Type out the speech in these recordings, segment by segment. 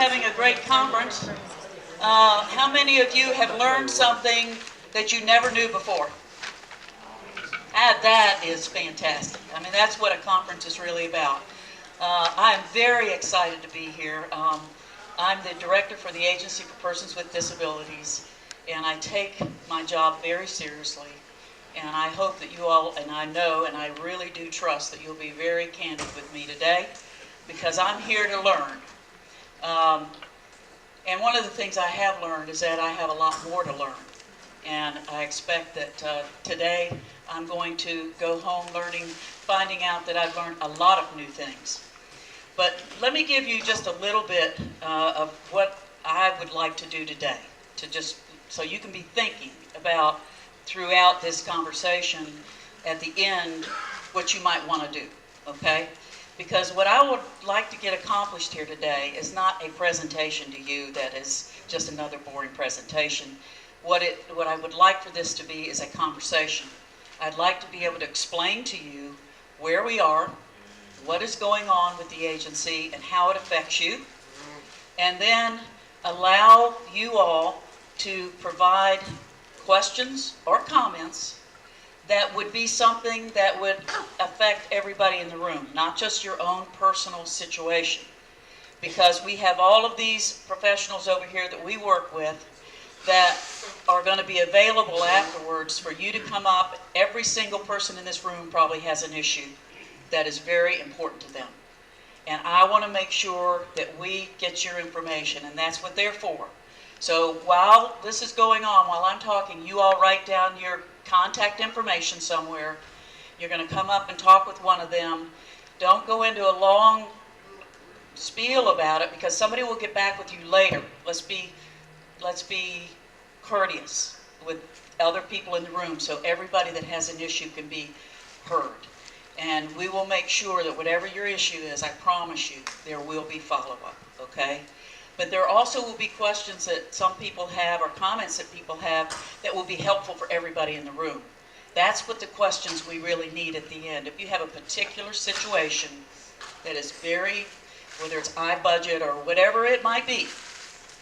having a great conference. How many of you have learned something that you never knew before? That is fantastic. I mean, that's what a conference is really about. I'm very excited to be here. I'm the director for the Agency for Persons with Disabilities, and I take my job very seriously. And I hope that you all, and I know, and I really do trust that you'll be very candid with me today, because I'm here to learn. And one of the things I have learned is that I have a lot more to learn. And I expect that today I'm going to go home finding out that I've learned a lot of new things. But let me give you just a little bit of what I would like to do today, so you can be thinking about throughout this conversation at the end what you might want to do, okay? Because what I would like to get accomplished here today is not a presentation to you that is just another boring presentation. What I would like for this to be is a conversation. I'd like to be able to explain to you where we are, what is going on with the agency, and how it affects you, and then allow you all to provide questions or comments that would be something that would affect everybody in the room, not just your own personal situation. Because we have all of these professionals over here that we work with that are going to be available afterwards for you to come up. Every single person in this room probably has an issue that is very important to them. And I want to make sure that we get your information, and that's what they're for. So while this is going on, while I'm talking, you all write down your contact information somewhere. You're going to come up and talk with one of them. Don't go into a long spiel about it, because somebody will get back with you later. Let's be courteous with other people in the room so everybody that has an issue can be heard. And we will make sure that whatever your issue is, I promise you, there will be follow-up, okay? But there also will be questions that some people have or comments that people have that will be helpful for everybody in the room. That's what the questions we really need at the end. If you have a particular situation that is whether it's iBudget or whatever it might be,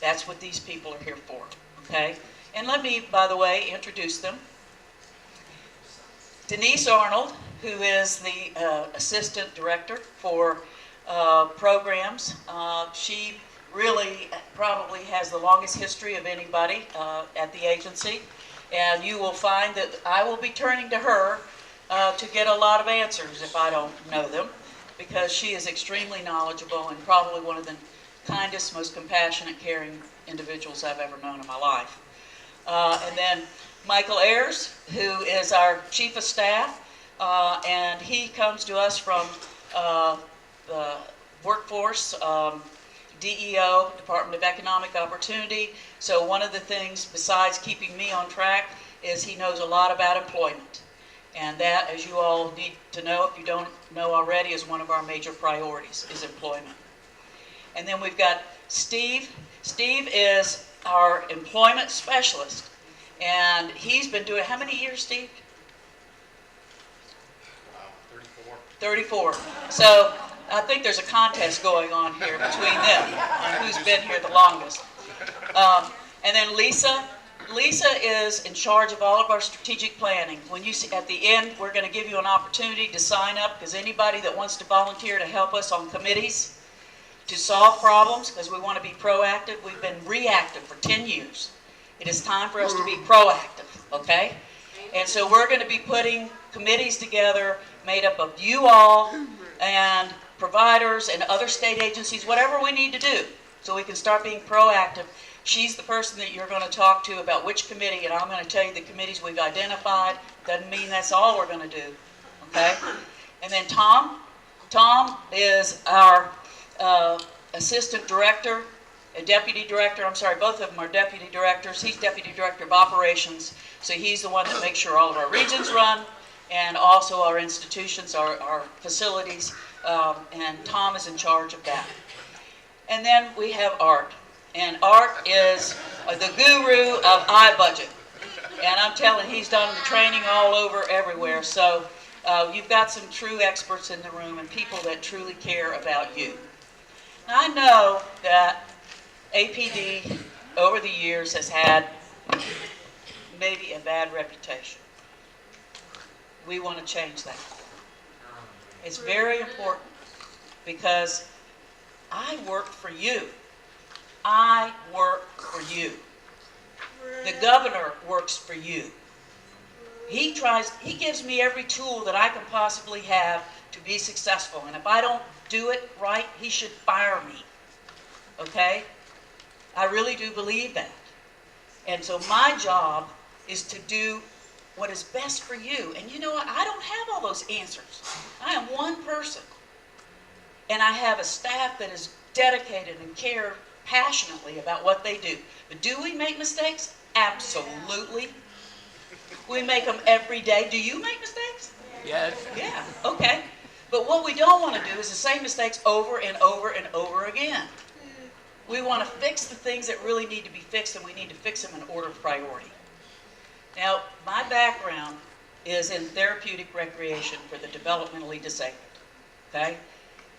that's what these people are here for, okay? And let me, by the way, introduce them. Denise Arnold, who is the Assistant Director for Programs. She really probably has the longest history of anybody at the agency, and you will find that I will be turning to her to get a lot of answers if I don't know them, because she is extremely knowledgeable and probably one of the kindest, most compassionate, caring individuals I've ever known in my life. And then Michael Ayers, who is our Chief of Staff, and he comes to us from the workforce, DEO, Department of Economic Opportunity. So one of the things, besides keeping me on track, is he knows a lot about employment. And that, as you all need to know, if you don't know already, is one of our major priorities, is employment. And then we've got Steve. Steve is our employment specialist. And he's been doing, how many years, Steve? 34. So I think there's a contest going on here between them on who's been here the longest. And then Lisa. Lisa is in charge of all of our strategic planning. When you see at the end, we're going to give you an opportunity to sign up, because anybody that wants to volunteer to help us on committees to solve problems, because we want to be proactive. We've been reactive for 10 years. It is time for us to be proactive, okay? And so we're going to be putting committees together made up of you all and providers and other state agencies, whatever we need to do, so we can start being proactive. She's the person that you're going to talk to about which committee, and I'm going to tell you the committees we've identified. Doesn't mean that's all we're going to do, okay? And then Tom. Tom is our Assistant Director, Deputy Director. I'm sorry, both of them are Deputy Directors. He's Deputy Director of Operations, so he's the one that makes sure all of our regions run, and also our institutions, our facilities, and Tom is in charge of that. And then we have Art, and Art is the guru of iBudget, and I'm telling you, he's done the training all over everywhere, so you've got some true experts in the room and people that truly care about you. Now, I know that APD over the years has had maybe a bad reputation. We want to change that. It's very important because I work for you. I work for you. The governor works for you. He gives me every tool that I can possibly have to be successful. And if I don't do it right, he should fire me. Okay? I really do believe that. And so my job is to do what is best for you. And you know what? I don't have all those answers. I am one person. And I have a staff that is dedicated and care passionately about what they do. But do we make mistakes? Absolutely. We make them every day. Do you make mistakes? Yes. Yeah, okay. But what we don't want to do is the same mistakes over and over and over again. We want to fix the things that really need to be fixed, and we need to fix them in order of priority. Now, my background is in therapeutic recreation for the developmentally disabled. Okay?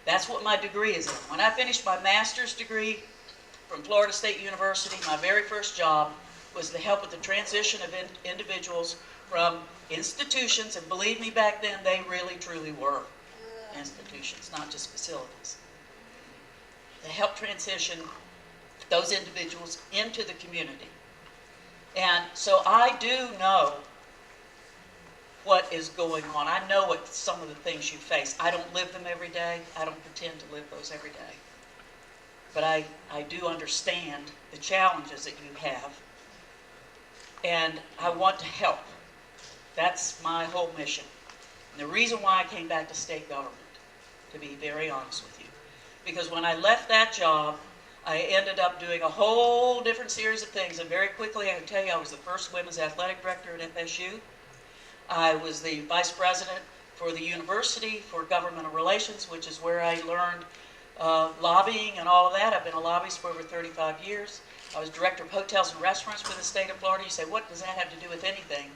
That's what my degree is in. When I finished my master's degree from Florida State University, my very first job was to help with the transition of individuals from institutions, and believe me, back then they really truly were institutions, not just facilities, to help transition those individuals into the community. And so I do know what is going on. I know what some of the things you face. I don't live them every day. I don't pretend to live those every day. But I do understand the challenges that you have. And I want to help. That's my whole mission. And the reason why I came back to state government, to be very honest with you. Because when I left that job, I ended up doing a whole different series of things. And very quickly, I can tell you, I was the first women's athletic director at FSU. I was the vice president for the university for governmental relations, which is where I learned lobbying and all of that. I've been a lobbyist for over 35 years. I was director of hotels and restaurants for the state of Florida. You say, what does that have to do with anything?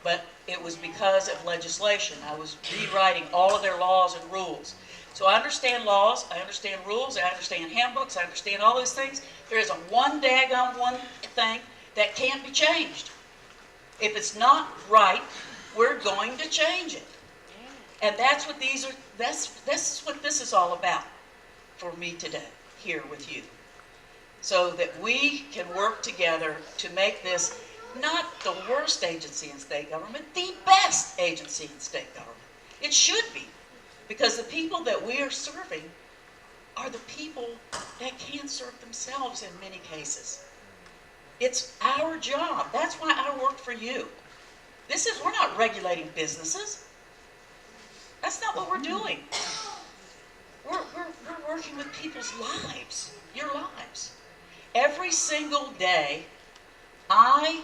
But it was because of legislation. I was rewriting all of their laws and rules. So I understand laws, I understand rules, I understand handbooks, I understand all those things. There isn't one daggone one thing that can't be changed. If it's not right, we're going to change it. And that's what this is what this is all about for me today, here with you. So that we can work together to make this not the worst agency in state government, the best agency in state government. It should be, because the people that we are serving are the people that can't serve themselves in many cases. It's our job. That's why I work for you. We're not regulating businesses. That's not what we're doing. We're working with people's lives, your lives. Every single day, I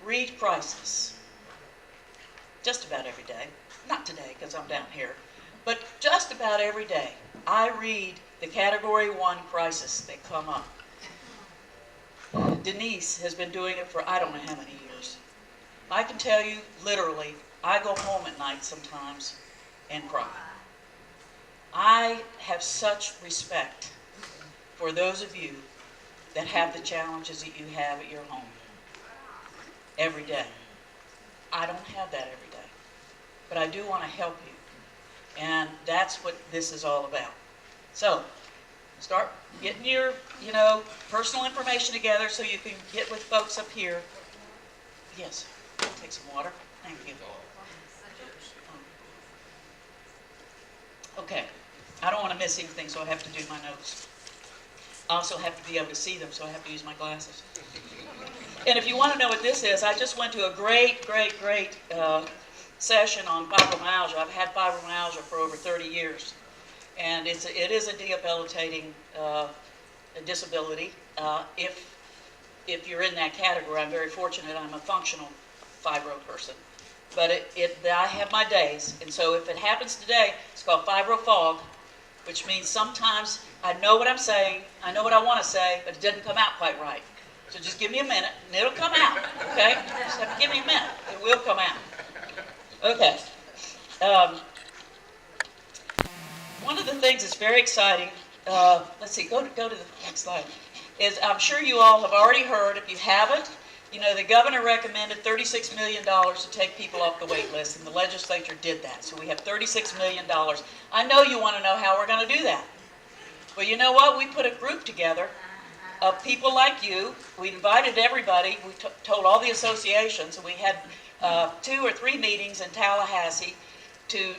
read crisis. Just about every day. Not today, because I'm down here. But just about every day, I read the Category 1 crisis that come up. Denise has been doing it for I don't know how many years. I can tell you, literally, I go home at night sometimes and cry. I have such respect for those of you that have the challenges that you have at your home every day. I don't have that every day, but I do want to help you, and that's what this is all about. So, start getting your, personal information together so you can get with folks up here. Yes, I'll take some water. Thank you. Okay, I don't want to miss anything, so I have to do my notes. I also have to be able to see them, so I have to use my glasses. And if you want to know what this is, I just went to a great session on fibromyalgia. I've had fibromyalgia for over 30 years. And it is a debilitating disability. If you're in that category, I'm very fortunate. I'm a functional fibro person. But I have my days. And so if it happens today, it's called fibro fog, which means sometimes I know what I'm saying, I know what I want to say, but it doesn't come out quite right. So just give me a minute, and it'll come out, okay? Just have to give me a minute. It will come out. Okay. One of the things that's very exciting, let's see, go to the next slide. is I'm sure you all have already heard. If you haven't, you know, the governor recommended $36 million to take people off the wait list, and the legislature did that. So we have $36 million. I know you want to know how we're going to do that. Well, you know what? We put a group together of people like you. We invited everybody. We told all the associations, and we had 2 or 3 meetings in Tallahassee to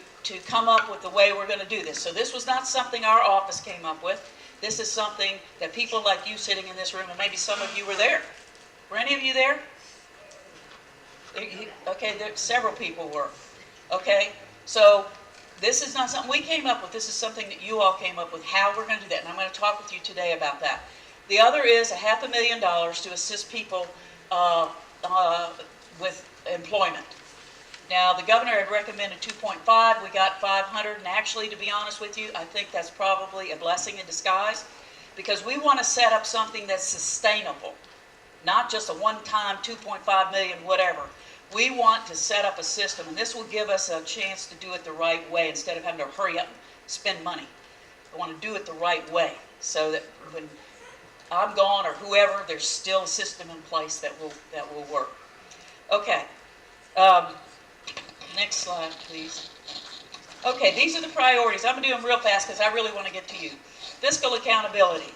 come up with the way we're going to do this. So this was not something our office came up with. This is something that people like you sitting in this room, and maybe some of you were there. Were any of you there? Okay, several people were. Okay, so this is not something we came up with. This is something that you all came up with, how we're going to do that. And I'm going to talk with you today about that. The other is $500,000 to assist people with employment. Now, the governor had recommended 2.5. We got 500. And actually, to be honest with you, I think that's probably a blessing in disguise, because we want to set up something that's sustainable. Not just a one-time 2.5 million, whatever. We want to set up a system, and this will give us a chance to do it the right way instead of having to hurry up and spend money. I want to do it the right way so that when I'm gone or whoever, there's still a system in place that will work. Okay. Next slide, please. Okay, these are the priorities. I'm going to do them real fast because I really want to get to you. Fiscal accountability.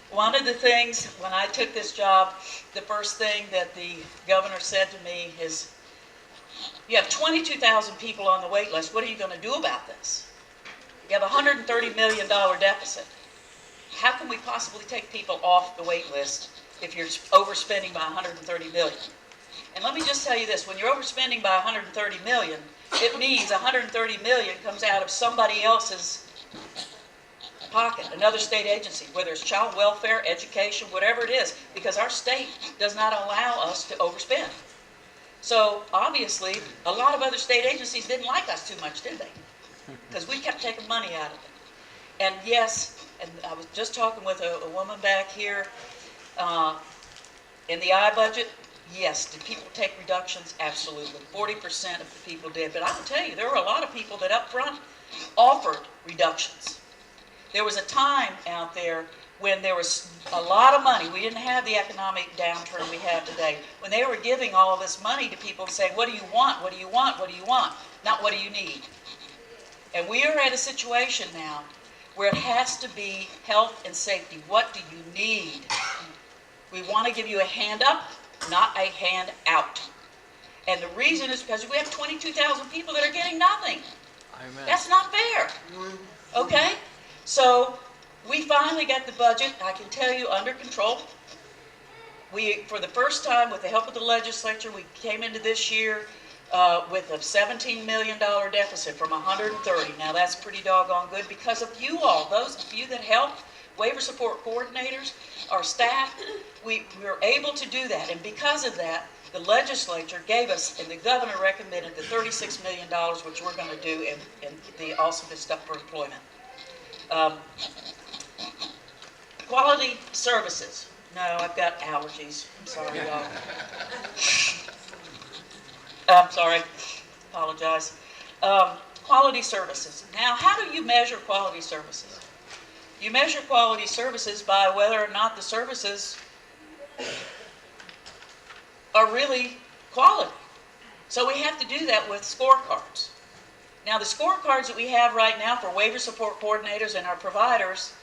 One of the things, when I took this job, the first thing that the governor said to me is, you have 22,000 people on the wait list. What are you going to do about this? You have a $130 million deficit. How can we possibly take people off the wait list if you're overspending by $130 million? And let me just tell you this, when you're overspending by $130 million, it means $130 million comes out of somebody else's pocket, another state agency, whether it's child welfare, education, whatever it is, because our state does not allow us to overspend. So obviously, a lot of other state agencies didn't like us too much, did they? Because we kept taking money out of it. And yes, and I was just talking with a woman back here, in the I budget, yes, did people take reductions? Absolutely. 40% of the people did. But I can tell you, there were a lot of people that up front offered reductions. There was a time out there when there was a lot of money. We didn't have the economic downturn we have today. When they were giving all this money to people saying, what do you want? What do you want? What do you want? Not what do you need? And we are at a situation now where it has to be health and safety. What do you need? We want to give you a hand up, not a hand out. And the reason is because we have 22,000 people that are getting nothing. Amen. That's not fair. Okay? So we finally got the budget, I can tell you, under control. We, for the first time, with the help of the legislature, we came into this year with a $17 million deficit from 130. Now that's pretty doggone good because of you all, those of you that helped, waiver support coordinators, our staff, we were able to do that. And because of that, the legislature gave us, and the governor recommended the $36 million, which we're going to do, and also the stuff for employment. Quality services. No, I've got allergies. I'm sorry, y'all. I'm sorry. Apologize. Quality services. Now, how do you measure quality services? You measure quality services by whether or not the services are really quality. So we have to do that with scorecards. Now, the scorecards that we have right now for waiver support coordinators and our providers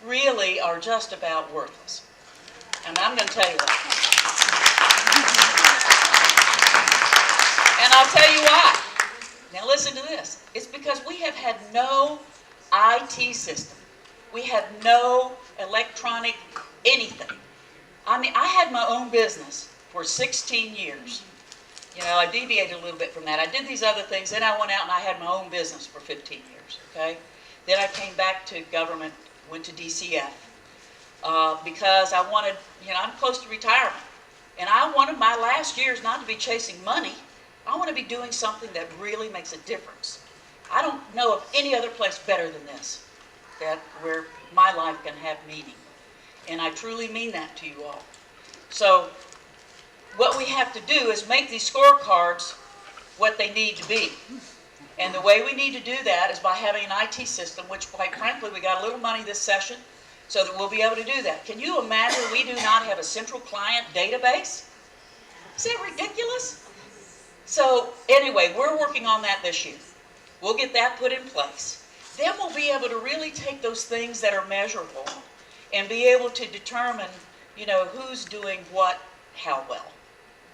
really are just about worthless. And I'm going to tell you that. And I'll tell you why. Now, listen to this. It's because we have had no IT system. We had no electronic anything. I mean, I had my own business for 16 years. You know, I deviated a little bit from that. I did these other things. Then I went out and I had my own business for 15 years, okay? Then I came back to government, went to DCF, because I wanted, you know, I'm close to retirement. And I wanted my last years not to be chasing money. I want to be doing something that really makes a difference. I don't know of any other place better than this, where my life can have meaning. And I truly mean that to you all. So what we have to do is make these scorecards what they need to be. And the way we need to do that is by having an IT system, which quite frankly, we got a little money this session. so that we'll be able to do that. Can you imagine we do not have a central client database? Is that ridiculous? So anyway, we're working on that this year. We'll get that put in place. Then we'll be able to really take those things that are measurable and be able to determine, you know, who's doing what, how well.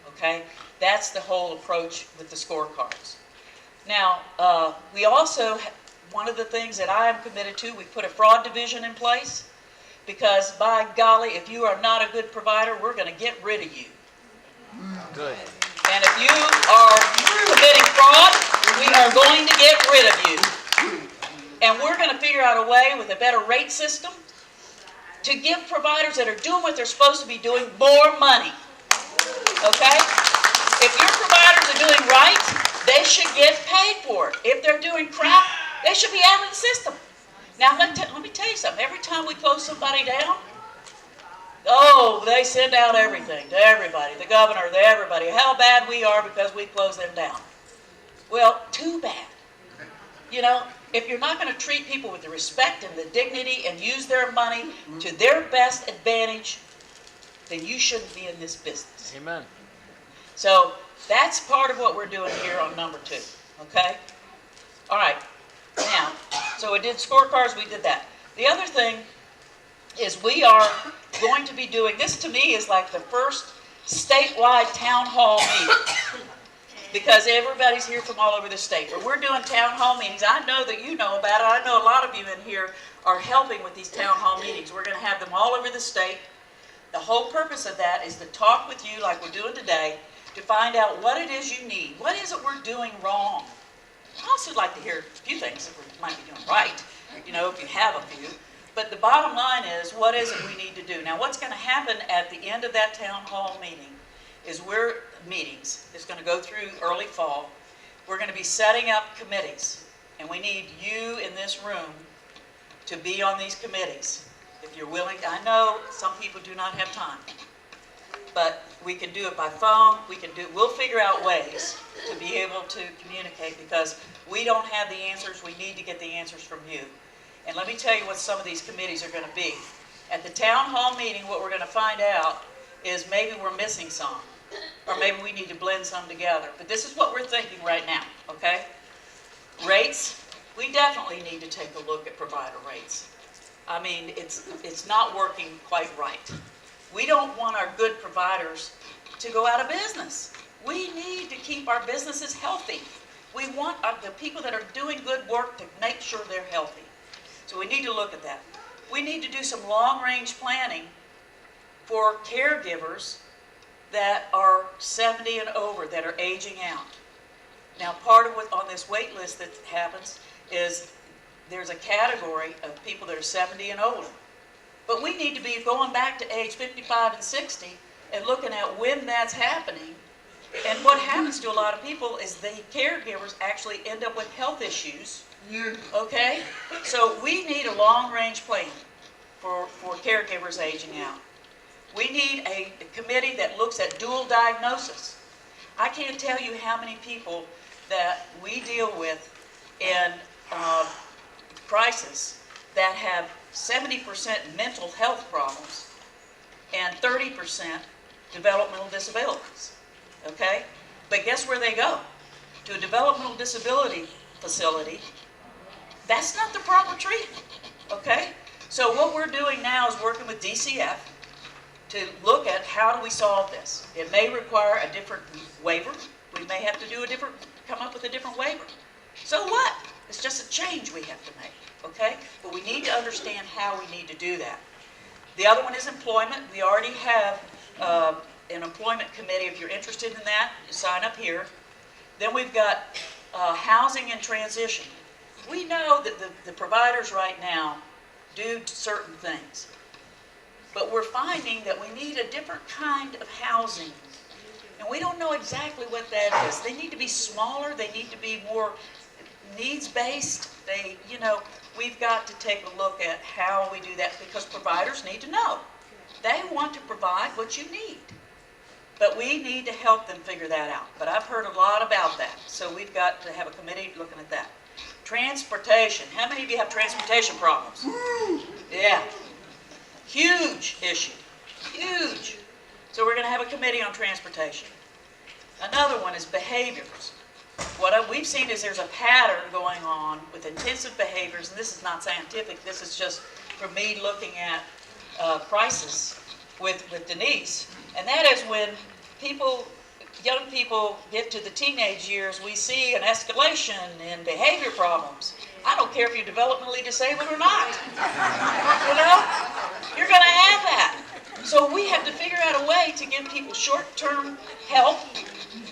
Okay? That's the whole approach with the scorecards. Now, we also, one of the things that I am committed to, we put a fraud division in place, because by golly, if you are not a good provider, we're going to get rid of you. Good. And if you are committing fraud, we are going to get rid of you. And we're going to figure out a way with a better rate system to give providers that are doing what they're supposed to be doing more money. Okay? If your providers are doing right, they should get paid for it. If they're doing crap, they should be out of the system. Now, let me tell you something. Every time we close somebody down, oh, they send out everything to everybody, the governor, to everybody, how bad we are because we close them down. Well, too bad. You know, if you're not going to treat people with the respect and the dignity and use their money to their best advantage, then you shouldn't be in this business. Amen. So that's part of what we're doing here on number 2. Okay? All right. Now, so we did scorecards, we did that. The other thing is we are going to be doing, this to me is like the first statewide town hall meeting. Because everybody's here from all over the state. But we're doing town hall meetings. I know that you know about it. I know a lot of you in here are helping with these town hall meetings. We're going to have them all over the state. The whole purpose of that is to talk with you like we're doing today, to find out what it is you need. What is it we're doing wrong? I also like to hear a few things that we might be doing right, you know, if you have a few. But the bottom line is, what is it we need to do? Now, what's going to happen at the end of that town hall meeting is it's going to go through early fall. We're going to be setting up committees, and we need you in this room to be on these committees. If you're willing, I know some people do not have time, but we can do it by phone. We'll figure out ways to be able to communicate, because we don't have the answers. We need to get the answers from you. And let me tell you what some of these committees are going to be. At the town hall meeting, what we're going to find out is maybe we're missing some, or maybe we need to blend some together. But this is what we're thinking right now, okay? Rates, we definitely need to take a look at provider rates. I mean, it's not working quite right. We don't want our good providers to go out of business. We need to keep our businesses healthy. We want the people that are doing good work to make sure they're healthy. So we need to look at that. We need to do some long-range planning for caregivers that are 70 and over, that are aging out. Now, part of what on this wait list that happens is there's a category of people that are 70 and older. But we need to be going back to age 55 and 60 and looking at when that's happening. And what happens to a lot of people is the caregivers actually end up with health issues. Okay? So we need a long-range plan for caregivers aging out. We need a committee that looks at dual diagnosis. I can't tell you how many people that we deal with in crisis that have 70% mental health problems and 30% developmental disabilities. Okay? But guess where they go? To a developmental disability facility. That's not the proper treatment. Okay? So what we're doing now is working with DCF to look at how do we solve this. It may require a different waiver. We may have to come up with a different waiver. So what? It's just a change we have to make, okay? But we need to understand how we need to do that. The other one is employment. We already have an employment committee. If you're interested in that, you sign up here. Then we've got housing and transition. We know that the providers right now do certain things. But we're finding that we need a different kind of housing. And we don't know exactly what that is. They need to be smaller. They need to be more needs-based. We've got to take a look at how we do that, because providers need to know. They want to provide what you need. But we need to help them figure that out. But I've heard a lot about that. So we've got to have a committee looking at that. Transportation. How many of you have transportation problems? Yeah. Huge issue, huge. So we're going to have a committee on transportation. Another one is behaviors. What we've seen is there's a pattern going on with intensive behaviors, and this is not scientific, this is just from me looking at crisis with Denise, and that is when young people get to the teenage years, we see an escalation in behavior problems. I don't care if you're developmentally disabled or not. You know? You're going to have that. So we have to figure out a way to give people short-term help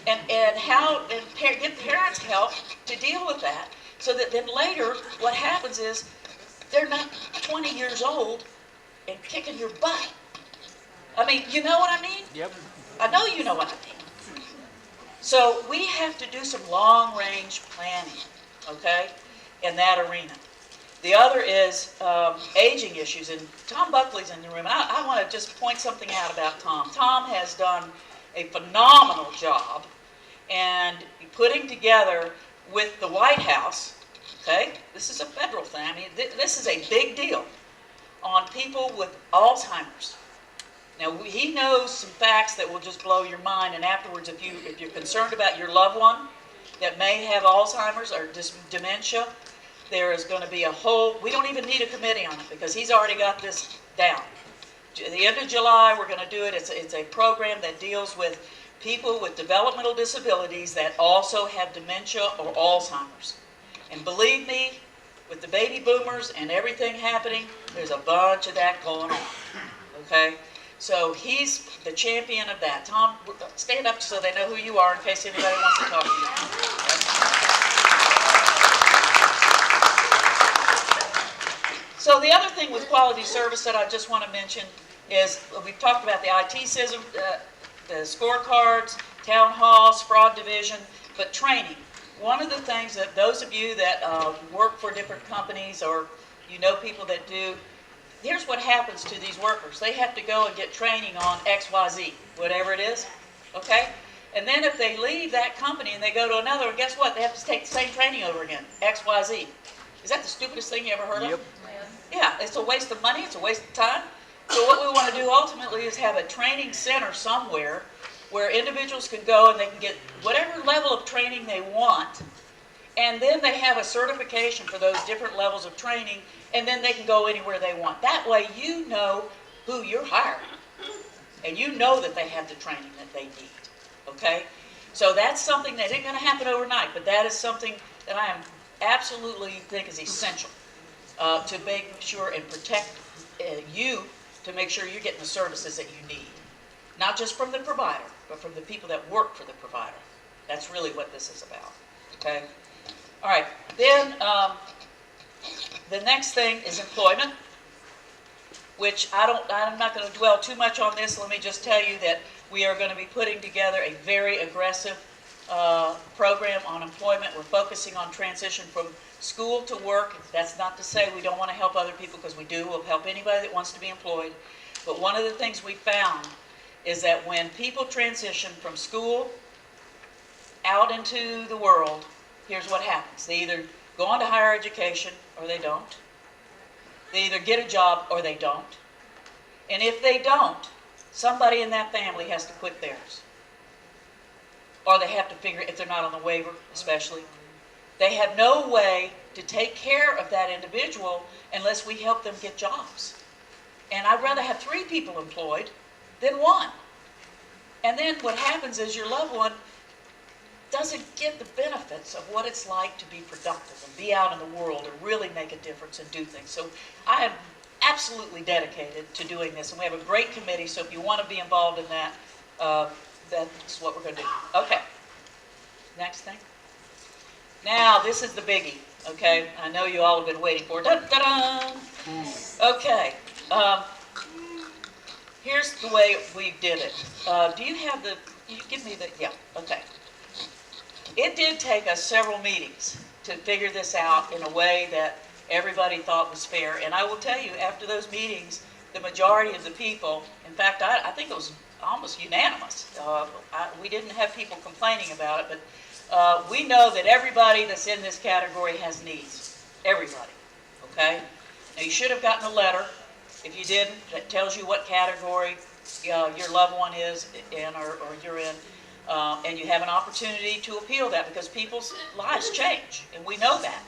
and give parents help to deal with that, so that then later what happens is they're not 20 years old and kicking your butt. I mean, you know what I mean? Yep. I know you know what I mean. So we have to do some long-range planning, okay, in that arena. The other is aging issues, and Tom Buckley's in the room. And I want to just point something out about Tom. Tom has done a phenomenal job and putting together with the White House, okay, this is a federal thing. I mean, this is a big deal on people with Alzheimer's. Now, he knows some facts that will just blow your mind, and afterwards, if you're concerned about your loved one that may have Alzheimer's or dementia, there is going to be we don't even need a committee on it because he's already got this down. At the end of July, we're going to do it. It's a program that deals with people with developmental disabilities that also have dementia or Alzheimer's. And believe me, with the baby boomers and everything happening, there's a bunch of that going on, okay? So he's the champion of that. Tom, stand up so they know who you are in case anybody wants to talk to you. So the other thing with quality service that I just want to mention is we've talked about the IT system, the scorecards, town halls, fraud division, but training. One of the things that those of you that work for different companies or you know people that do, here's what happens to these workers. They have to go and get training on XYZ, whatever it is, okay? And then if they leave that company and they go to another, guess what? They have to take the same training over again, XYZ. Is that the stupidest thing you ever heard of? Yep. Yeah, it's a waste of money, it's a waste of time. So what we want to do ultimately is have a training center somewhere where individuals can go and they can get whatever level of training they want, and then they have a certification for those different levels of training, and then they can go anywhere they want. That way you know who you're hiring, and you know that they have the training that they need, okay? So that's something that ain't going to happen overnight, but that is something that I am absolutely think is essential to make sure and protect you, to make sure you're getting the services that you need. Not just from the provider, but from the people that work for the provider. That's really what this is about, okay? All right, then the next thing is employment, which I'm not going to dwell too much on this. Let me just tell you that we are going to be putting together a very aggressive program on employment. We're focusing on transition from school to work. That's not to say we don't want to help other people, because we do. We'll help anybody that wants to be employed. But one of the things we found is that when people transition from school out into the world, here's what happens. They either go on to higher education or they don't. They either get a job or they don't. And if they don't, somebody in that family has to quit theirs. Or they have to figure, if they're not on the waiver especially, they have no way to take care of that individual unless we help them get jobs. And I'd rather have 3 people employed than 1. And then what happens is your loved one doesn't get the benefits of what it's like to be productive and be out in the world and really make a difference and do things. So I am absolutely dedicated to doing this, and we have a great committee, so if you want to be involved in that, that's what we're going to do. Okay, next thing. Now, this is the biggie, okay? I know you all have been waiting for it. Dun-dun-dun! Okay, here's the way we did it. Do you have you give me the, yeah, okay. It did take us several meetings to figure this out in a way that everybody thought was fair. And I will tell you, after those meetings, the majority of the people, in fact, I think it was almost unanimous. We didn't have people complaining about it, but we know that everybody that's in this category has needs. Everybody, okay? Now, you should have gotten a letter If you didn't, that tells you what category your loved one is in or you're in. And you have an opportunity to appeal that because people's lives change, and we know that.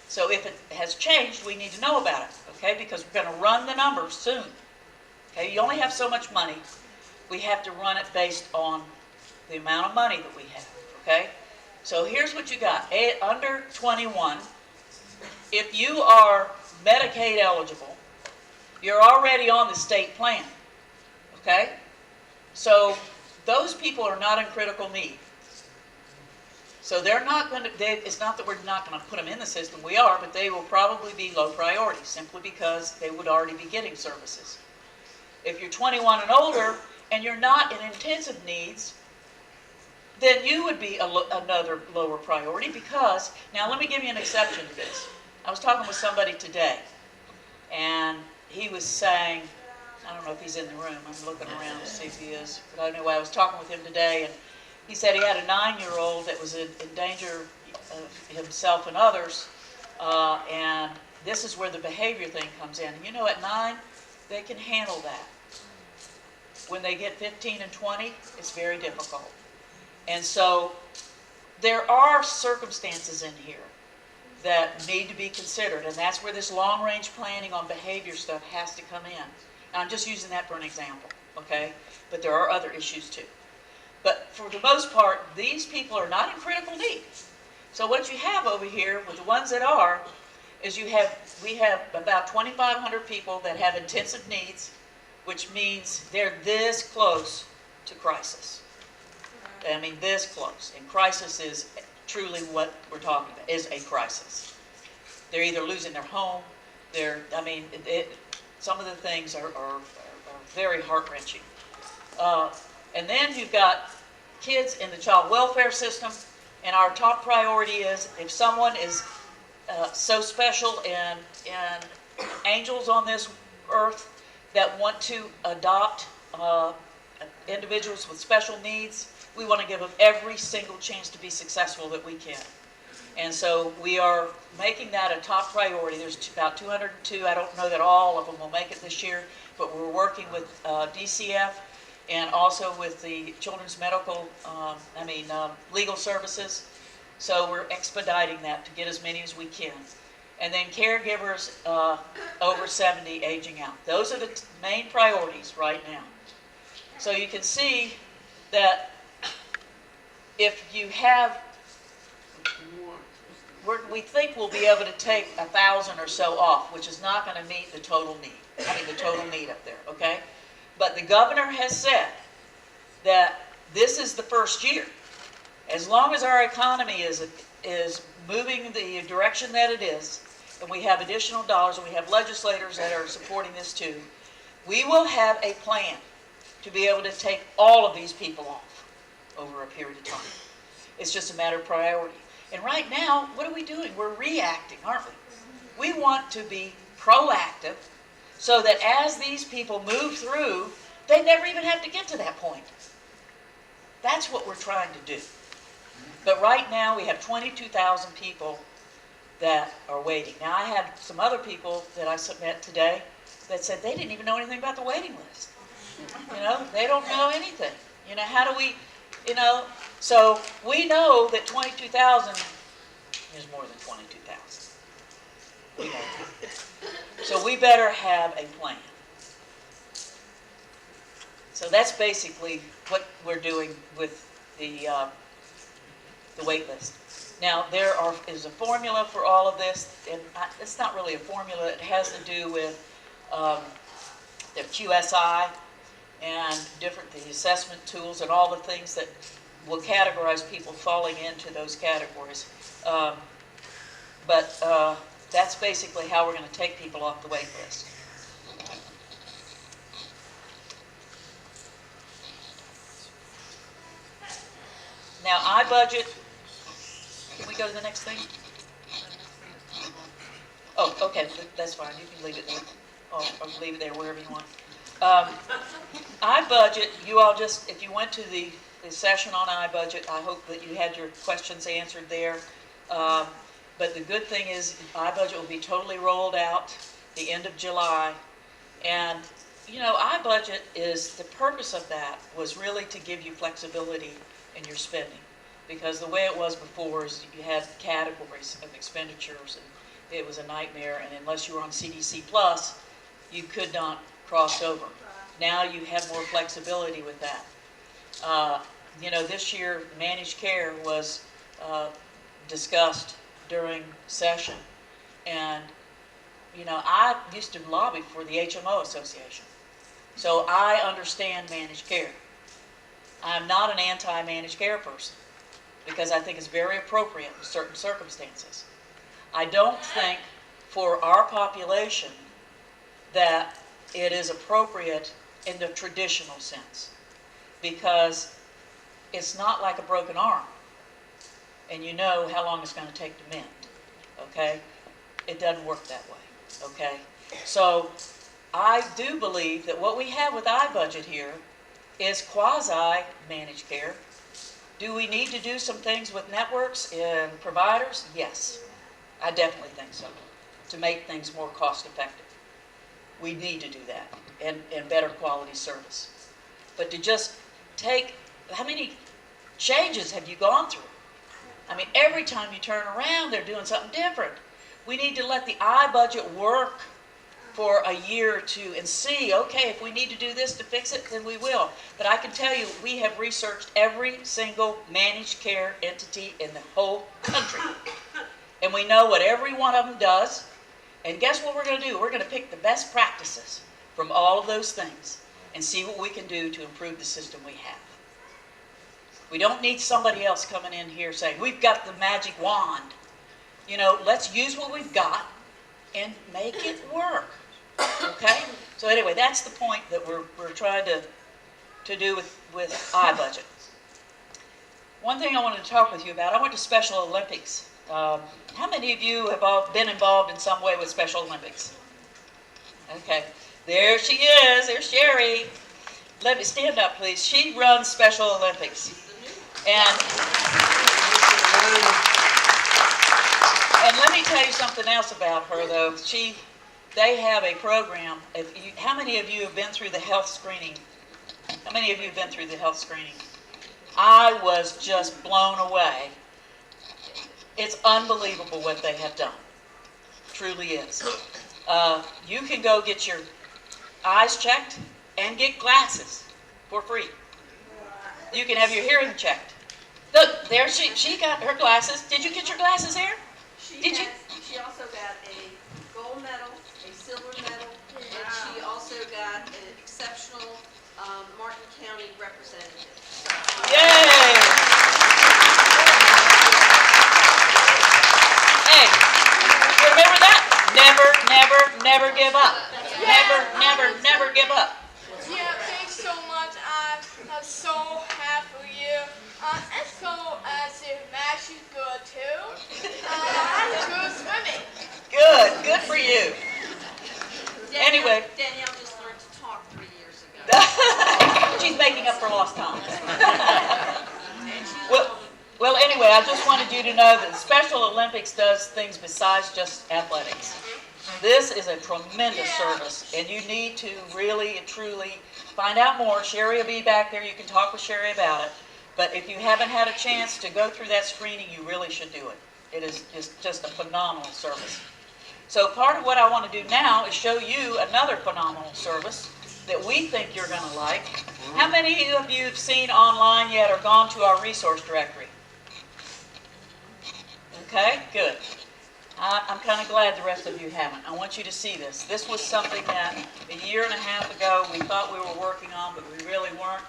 So if it has changed, we need to know about it, okay? Because we're going to run the numbers soon. Okay, you only have so much money. We have to run it based on the amount of money that we have, okay? So here's what you got. Under 21, if you are Medicaid eligible, you're already on the state plan, okay? So those people are not in critical need. So they're not going to, it's not that we're not going to put them in the system, we are, but they will probably be low priority simply because they would already be getting services. If you're 21 and older and you're not in intensive needs, then you would be another lower priority because, now let me give you an exception to this. I was talking with somebody today and he was saying, I don't know if he's in the room, I'm looking around to see if he is, but anyway, I was talking with him today and he said he had a 9-year-old that was in danger of himself and others, and this is where the behavior thing comes in. And you know, at 9, they can handle that. When they get 15 and 20, it's very difficult. And so there are circumstances in here that need to be considered, and that's where this long-range planning on behavior stuff has to come in. And I'm just using that for an example, okay? But there are other issues too. But for the most part, these people are not in critical need. So what you have over here with the ones that are, is we have about 2,500 people that have intensive needs, which means they're this close to crisis. I mean, this close. And crisis is truly what we're talking about, is a crisis. They're either losing their home, some of the things are very heart-wrenching. And then you've got kids in the child welfare system, and our top priority is if someone is so special and angels on this earth that want to adopt individuals with special needs, we want to give them every single chance to be successful that we can. And so we are making that a top priority. There's about 202. I don't know that all of them will make it this year, but we're working with DCF and also with the Children's Medical, Legal Services. So we're expediting that to get as many as we can. And then caregivers over 70 aging out. Those are the main priorities right now. So you can see that if you have, we think we'll be able to take 1,000 or so off, which is not going to meet the total need. The total need up there, okay? But the governor has said that this is the first year. As long as our economy is moving the direction that it is, and we have additional dollars, and we have legislators that are supporting this too, we will have a plan to be able to take all of these people off over a period of time. It's just a matter of priority. And right now, what are we doing? We're reacting, aren't we? We want to be proactive so that as these people move through, they never even have to get to that point. That's what we're trying to do. But right now, we have 22,000 people that are waiting. Now, I had some other people that I met today that said they didn't even know anything about the waiting list. They don't know anything. How do we, so we know that 22,000 is more than 22,000. We know that. So we better have a plan. So that's basically what we're doing with the wait list. Now, there is a formula for all of this, and it's not really a formula. It has to do with the QSI and the assessment tools and all the things that will categorize people falling into those categories. But that's basically how we're going to take people off the wait list. Now, I budget. Can we go to the next thing? Oh, okay, that's fine. You can leave it there. Or leave it there wherever you want. I budget. You all just, if you went to the session on iBudget, I hope that you had your questions answered there. But the good thing is iBudget will be totally rolled out the end of July. And, you know, iBudget is, the purpose of that was really to give you flexibility in your spending. Because the way it was before is you had categories of expenditures, and it was a nightmare, and unless you were on CDC Plus, you could not cross over. Now you have more flexibility with that. You know, this year, managed care was discussed during session, and you know, I used to lobby for the HMO Association, so I understand managed care. I'm not an anti-managed care person, because I think it's very appropriate in certain circumstances. I don't think for our population that it is appropriate in the traditional sense, because it's not like a broken arm, and you know how long it's going to take to mend, okay? It doesn't work that way. Okay, so I do believe that what we have with iBudget here is quasi-managed care. Do we need to do some things with networks and providers? Yes, I definitely think so, to make things more cost-effective. We need to do that, and better quality service. But to just take, how many changes have you gone through? I mean, every time you turn around, they're doing something different. We need to let the iBudget work for a year or two and see, okay, if we need to do this to fix it, then we will. But I can tell you, we have researched every single managed care entity in the whole country. And we know what every one of them does. And guess what we're going to do? We're going to pick the best practices from all of those things and see what we can do to improve the system we have. We don't need somebody else coming in here saying, we've got the magic wand. You know, let's use what we've got and make it work, okay? So anyway, that's the point that we're trying to do with iBudget. One thing I wanted to talk with you about, I went to Special Olympics. How many of you have all been involved in some way with Special Olympics? Okay, there she is, there's Sherry. Let me stand up, please. She runs Special Olympics. And let me tell you something else about her, though. They have a program. How many of you have been through the health screening? How many of you have been through the health screening? I was just blown away. It's unbelievable what they have done. Truly is. You can go get your eyes checked and get glasses for free. You can have your hearing checked. Look, there she got her glasses. Did you get your glasses here? She also got a gold medal, a silver medal, and she also got an exceptional Martin County representative. Yay! Hey, remember that? Never give up. Never give up. Yeah, thanks so much. I'm so happy for you. And so the match is good too. I'm good swimming. Good for you. Anyway. Danielle just learned to talk 3 years ago. She's making up for lost time. Well, anyway, I just wanted you to know that Special Olympics does things besides just athletics. This is a tremendous service, and you need to really and truly find out more. Sherry will be back there. You can talk with Sherry about it. But if you haven't had a chance to go through that screening, you really should do it. It is just a phenomenal service. So part of what I want to do now is show you another phenomenal service that we think you're going to like. How many of you have seen online yet or gone to our resource directory? Okay, good. I'm kind of glad the rest of you haven't. I want you to see this. This was something that a year and a half ago we thought we were working on, but we really weren't.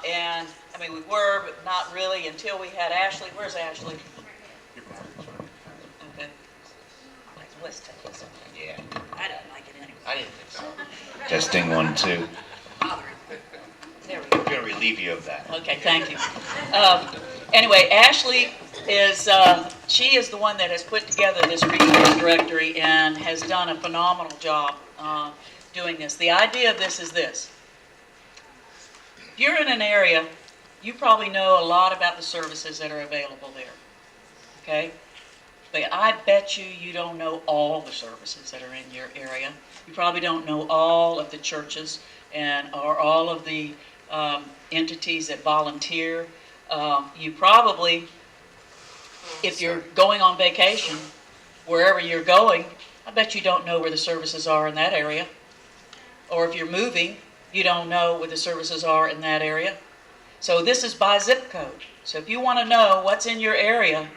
And, I mean, we were, but not really until we had Ashley. Where's Ashley? Okay. Let's take this one. Yeah. I don't like it anyway. I didn't think so. Testing 1, 2. There we go. I'm going to relieve you of that. Okay, thank you. Anyway, Ashley is, she is the one that has put together this resource directory and has done a phenomenal job doing this. The idea of this is this. If you're in an area, you probably know a lot about the services that are available there, okay? but I bet you don't know all the services that are in your area. You probably don't know all of the churches or all of the entities that volunteer. You probably, if you're going on vacation, wherever you're going, I bet you don't know where the services are in that area. Or if you're moving, you don't know where the services are in that area. So this is by zip code. So if you want to know what's in your area,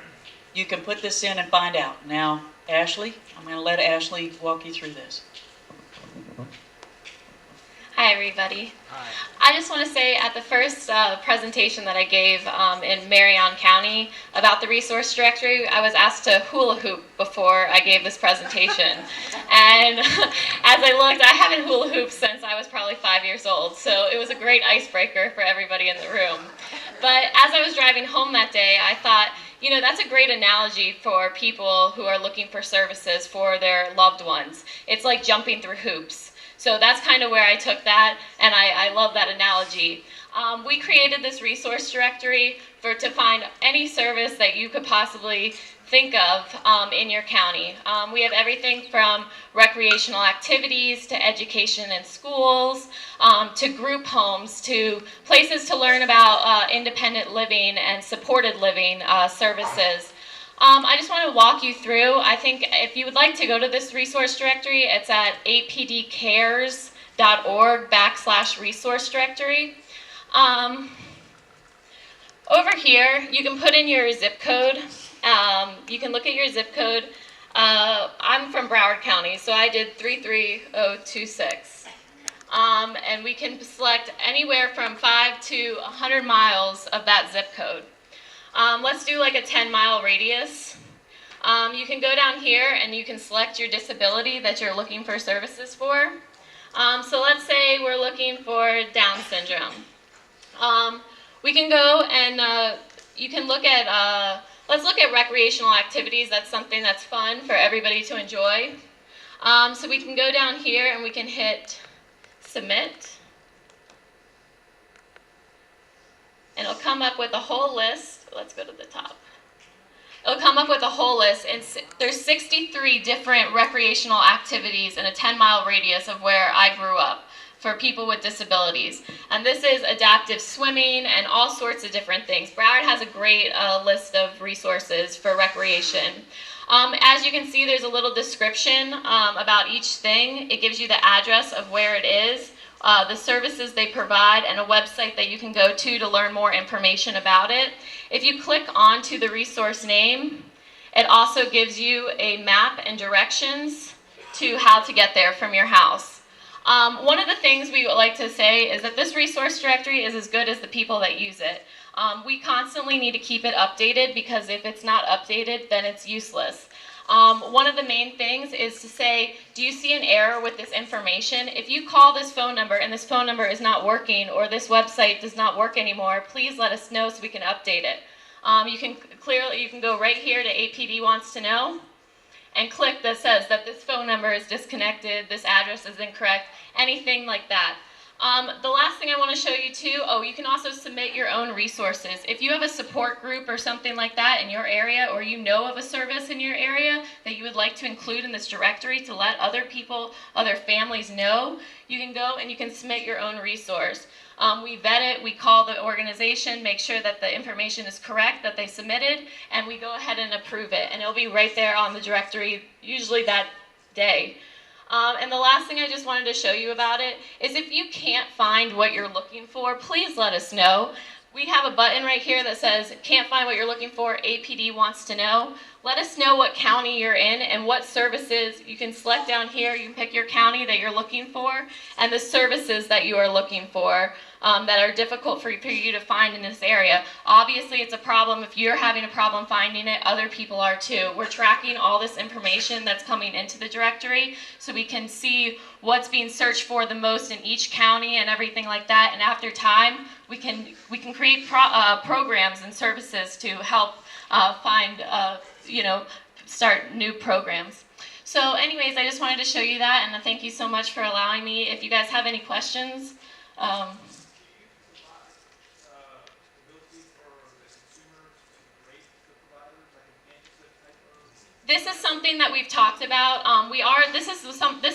you can put this in and find out. Now, Ashley, I'm going to let Ashley walk you through this. Hi, everybody. Hi. I just want to say at the first presentation that I gave in Marion County about the resource directory, I was asked to hula hoop before I gave this presentation. And as I looked, I haven't hula hooped since I was probably 5 years old, so it was a great icebreaker for everybody in the room. But as I was driving home that day, I thought, you know, that's a great analogy for people who are looking for services for their loved ones. It's like jumping through hoops. So that's kind of where I took that, and I love that analogy. We created this resource directory to find any service that you could possibly think of in your county. We have everything from recreational activities to education in schools, to group homes, to places to learn about independent living and supported living services. I just want to walk you through. I think if you would like to go to this resource directory, it's at apdcares.org/resource directory. Over here, you can put in your zip code. You can look at your zip code. I'm from Broward County, so I did 33026. And we can select anywhere from 5 to 100 miles of that zip code. Let's do like a 10-mile radius. You can go down here and you can select your disability that you're looking for services for. So let's say we're looking for Down syndrome. We can go and you can look at, let's look at recreational activities. That's something that's fun for everybody to enjoy. So we can go down here and we can hit submit. And it'll come up with a whole list. Let's go to the top. It'll come up with a whole list, and there's 63 different recreational activities in a 10-mile radius of where I grew up for people with disabilities. And this is adaptive swimming and all sorts of different things. Broward has a great list of resources for recreation. As you can see, there's a little description about each thing. It gives you the address of where it is, the services they provide, and a website that you can go to learn more information about it. If you click onto the resource name, it also gives you a map and directions to how to get there from your house. One of the things we would like to say is that this resource directory is as good as the people that use it. We constantly need to keep it updated, because if it's not updated, then it's useless. One of the main things is to say, do you see an error with this information? If you call this phone number and this phone number is not working, or this website does not work anymore, please let us know so we can update it. You can go right here to APD Wants to Know and click that says that this phone number is disconnected, this address is incorrect, anything like that. The last thing I want to show you too, you can also submit your own resources. If you have a support group or something like that in your area, or you know of a service in your area that you would like to include in this directory to let other people, other families know, you can go and you can submit your own resource. We vet it, we call the organization, make sure that the information is correct that they submitted, and we go ahead and approve it. And it'll be right there on the directory, usually that day. And the last thing I just wanted to show you about it is, if you can't find what you're looking for, please let us know. We have a button right here that says, can't find what you're looking for, APD wants to know. Let us know what county you're in and what services. You can select down here, you can pick your county that you're looking for and the services that you are looking for that are difficult for you to find in this area. Obviously, it's a problem. If you're having a problem finding it, other people are too. We're tracking all this information that's coming into the directory so we can see what's being searched for the most in each county and everything like that. And after time, we can create programs and services to help start new programs. So anyways, I just wanted to show you that, and thank you so much for allowing me. If you guys have any questions. This is something that we've talked about. This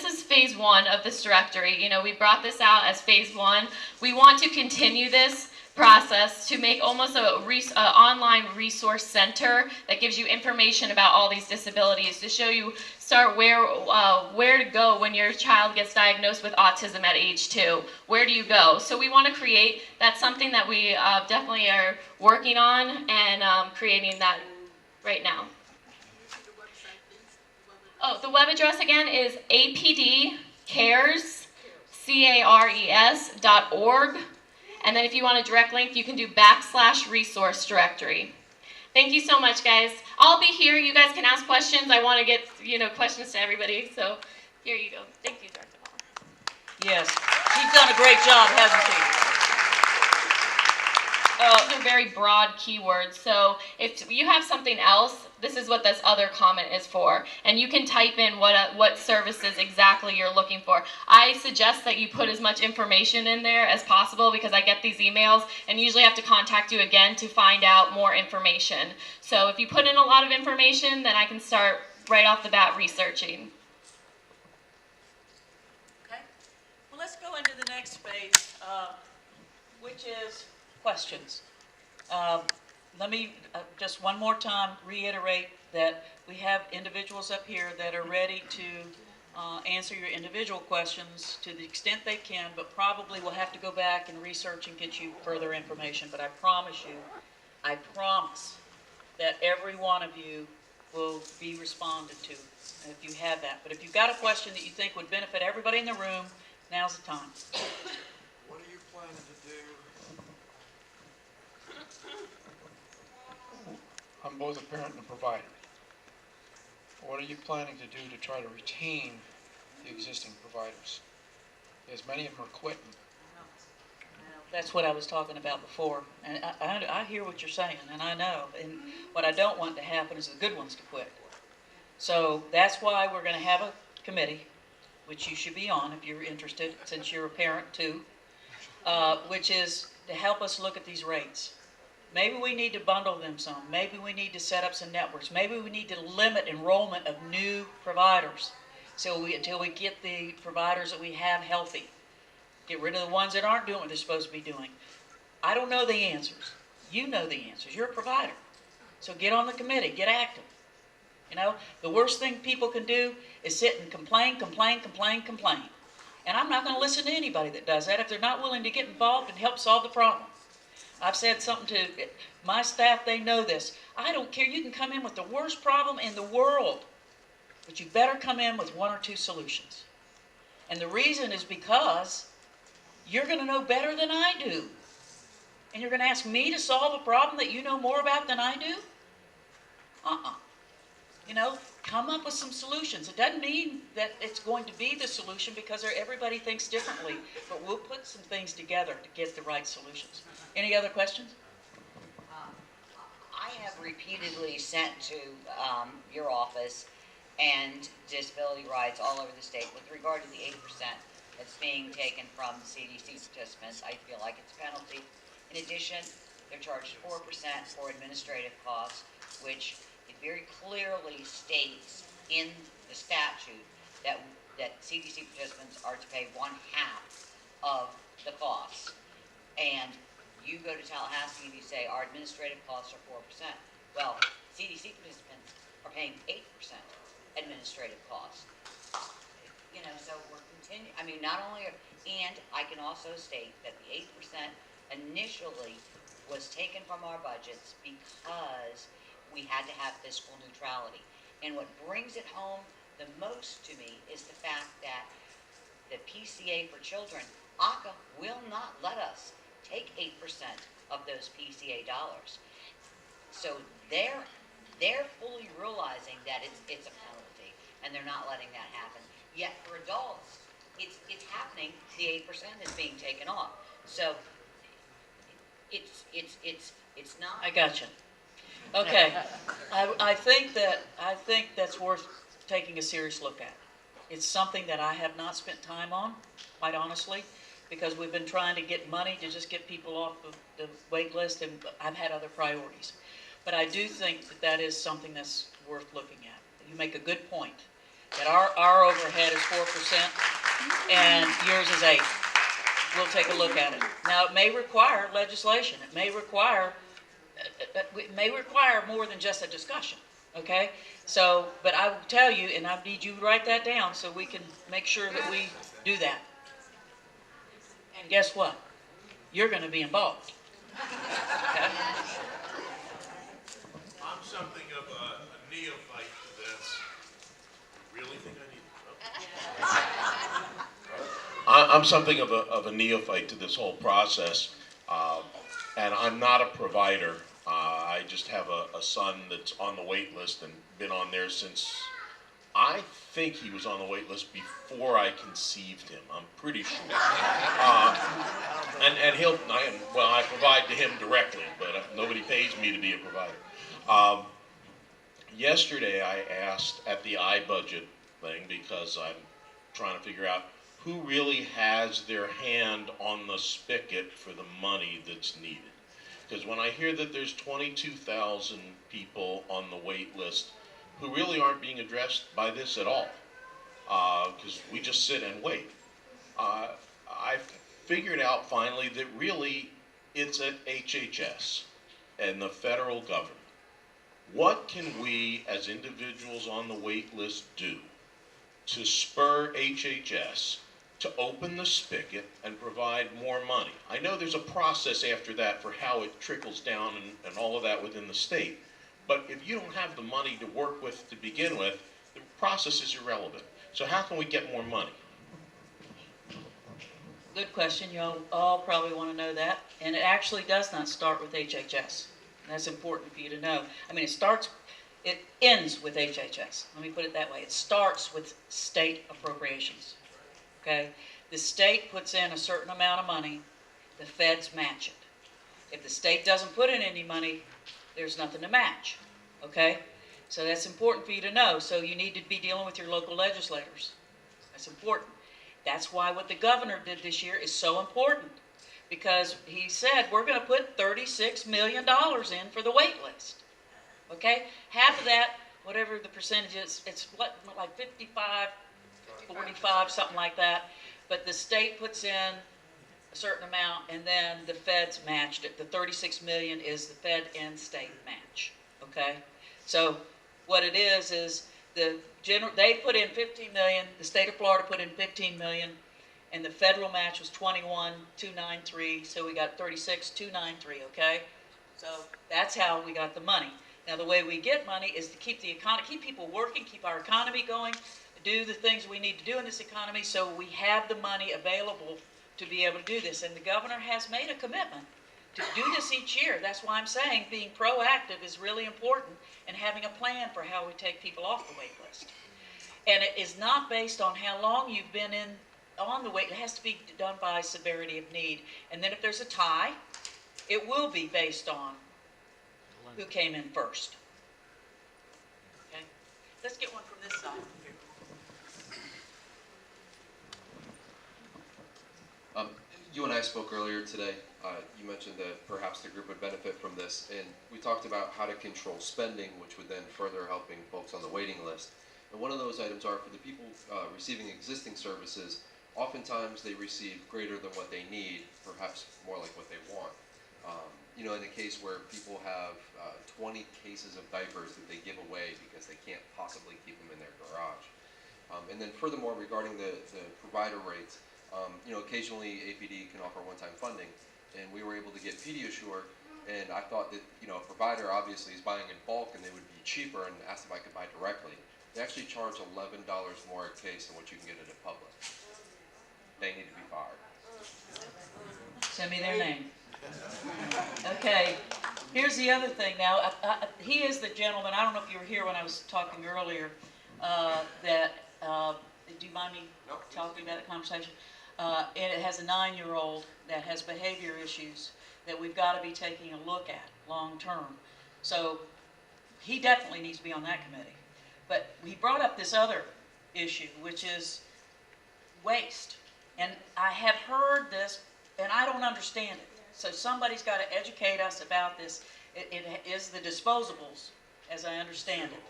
is phase one of this directory. You know, we brought this out as phase one. We want to continue this process to make almost a online resource center that gives you information about all these disabilities, to show you where to go when your child gets diagnosed with autism at age 2. Where do you go? So we want to create, that's something that we definitely are working on and creating that right now. Oh, the web address again is apdcares.org. And then if you want a direct link, you can do /resource directory. Thank you so much, guys. I'll be here. You guys can ask questions. I want to get, questions to everybody. So here you go. Thank you, Director Paul. Yes, she's done a great job, hasn't she? These are very broad keywords. So if you have something else, this is what this other comment is for. And you can type in what services exactly you're looking for. I suggest that you put as much information in there as possible, because I get these emails and usually have to contact you again to find out more information. So if you put in a lot of information, then I can start right off the bat researching. Okay. Well, let's go into the next phase, which is questions. Let me just one more time reiterate that we have individuals up here that are ready to answer your individual questions to the extent they can, but probably will have to go back and research and get you further information. But I promise that every one of you will be responded to if you have that. But if you've got a question that you think would benefit everybody in the room, now's the time. What are you planning to do? I'm both a parent and a provider. What are you planning to do to try to retain the existing providers? Because many of them are quitting. That's what I was talking about before. And I hear what you're saying, and I know. And what I don't want to happen is the good ones to quit. So that's why we're going to have a committee, which you should be on if you're interested, since you're a parent too, which is to help us look at these rates. Maybe we need to bundle them some. Maybe we need to set up some networks. Maybe we need to limit enrollment of new providers until we get the providers that we have healthy. Get rid of the ones that aren't doing what they're supposed to be doing. I don't know the answers. You know the answers. You're a provider. So get on the committee. Get active. The worst thing people can do is sit and complain. And I'm not going to listen to anybody that does that if they're not willing to get involved and help solve the problem. I've said something to my staff, they know this. I don't care, you can come in with the worst problem in the world, but you better come in with 1 or 2 solutions. And the reason is because you're going to know better than I do. And you're going to ask me to solve a problem that you know more about than I do? Come up with some solutions. It doesn't mean that it's going to be the solution, because everybody thinks differently, but we'll put some things together to get the right solutions. Any other questions? I have repeatedly sent to your office and disability rights all over the state with regard to the 8% that's being taken from the CDC participants. I feel like it's a penalty. In addition, they're charged 4% for administrative costs, which it very clearly states in the statute that CDC participants are to pay 1/2 of the costs. And you go to Tallahassee and you say our administrative costs are 4%. Well, CDC participants are paying 8% administrative costs. So we're continuing. I mean, not only, and I can also state that the 8% initially was taken from our budgets because we had to have fiscal neutrality. And what brings it home the most to me is the fact that the PCA for children, ACA, will not let us take 8% of those PCA dollars. So they're fully realizing that it's a penalty, and they're not letting that happen. Yet for adults, it's happening. The 8% is being taken off. So it's not. I got you. Okay. I think that's worth taking a serious look at. It's something that I have not spent time on, quite honestly, because we've been trying to get money to just get people off of the wait list, and I've had other priorities. But I do think that is something that's worth looking at. you make a good point, that our overhead is 4% and yours is 8. We'll take a look at it. Now, it may require legislation. It may require more than just a discussion, okay? So, but I will tell you, and I need you to write that down so we can make sure that we do that. And guess what? You're going to be involved. Okay? I'm something of a neophyte to this. Really think I need I'm something of a neophyte to this whole process, and I'm not a provider. I just have a son that's on the wait list and been on there since, I think he was on the wait list before I conceived him. I'm pretty sure. And I provide to him directly, but nobody pays me to be a provider. Yesterday I asked at the iBudget thing, because I'm trying to figure out who really has their hand on the spigot for the money that's needed. Because when I hear that there's 22,000 people on the wait list who really aren't being addressed by this at all, because we just sit and wait, I figured out finally that really it's at HHS and the federal government. What can we as individuals on the wait list do to spur HHS to open the spigot and provide more money? I know there's a process after that for how it trickles down and all of that within the state, but if you don't have the money to work with to begin with, the process is irrelevant. So how can we get more money? Good question. You all probably want to know that. And it actually does not start with HHS. That's important for you to know. I mean, it ends with HHS. Let me put it that way. It starts with state appropriations. Okay? The state puts in a certain amount of money, the feds match it. If the state doesn't put in any money, there's nothing to match. Okay? So that's important for you to know. So you need to be dealing with your local legislators. That's important. That's why what the governor did this year is so important. Because he said, we're going to put $36 million in for the wait list. Okay? Half of that, whatever the percentage is, it's what, like 55, 45, something like that. But the state puts in a certain amount, and then the feds matched it. The $36 million is the fed and state match. Okay? So what it is they put in $15 million, the state of Florida put in $15 million, and the federal match was $21,293, so we got $36,293, okay? So that's how we got the money. Now the way we get money is to keep the economy, keep people working, keep our economy going, do the things we need to do in this economy so we have the money available to be able to do this. And the governor has made a commitment to do this each year. That's why I'm saying being proactive is really important and having a plan for how we take people off the wait list. And it is not based on how long you've been on the wait. It has to be done by severity of need. And then if there's a tie, it will be based on who came in first. Okay? Let's get one from this side. You and I spoke earlier today. You mentioned that perhaps the group would benefit from this, and we talked about how to control spending, which would then further helping folks on the waiting list. And one of those items are for the people receiving existing services, oftentimes they receive greater than what they need, perhaps more like what they want. In a case where people have 20 cases of diapers that they give away because they can't possibly keep them in their garage. And then furthermore, regarding the provider rates, occasionally APD can offer one-time funding, and we were able to get PediaSure, and I thought that, a provider obviously is buying in bulk and they would be cheaper, and asked if I could buy directly. They actually charge $11 more a case than what you can get at a public. They need to be fired. Send me their name. Okay, here's the other thing now. He is the gentleman, I don't know if you were here when I was talking earlier, do you mind me talking about that conversation? And it has a 9-year-old that has behavior issues that we've got to be taking a look at long term. So he definitely needs to be on that committee. But he brought up this other issue, which is waste. And I have heard this, and I don't understand it. So somebody's got to educate us about this. It is the disposables, as I understand it.